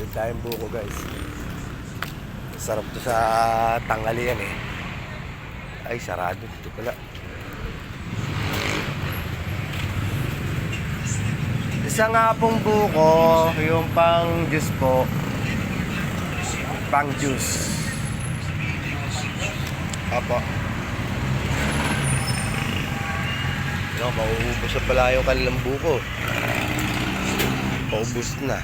Meron tayong buko guys. Sarap to sa tanghalian eh. Ay, sarado. Ito pala. Isa nga pong buko, yung pang juice po. Pang juice. Opo. No, mauubos na pala yung kanilang buko. Paubos na.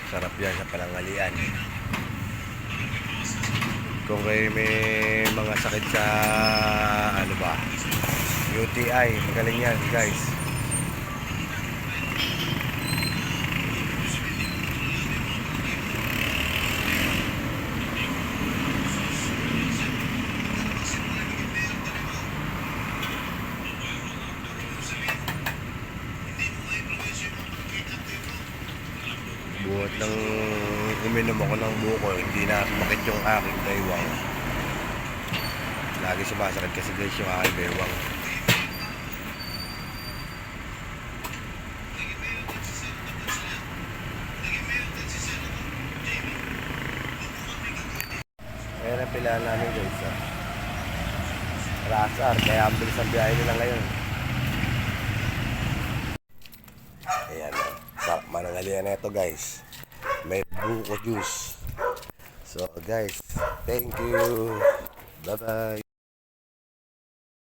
Sarap yan sa panangalian. Kung kayo may mga sakit sa ano ba, UTI, magaling yan guys. Buhat ng uminom ako ng buko, hindi na sumakit yung aking baywang. Lagi sumasakit kasi guys yung aking baywang. Ayan ang pilaan namin guys. Rasar, kaya ang bilis ang biyahe nila ngayon. Ayan o. Sarap manangalian na ito guys. May buko juice. So guys, thank you. Bye bye.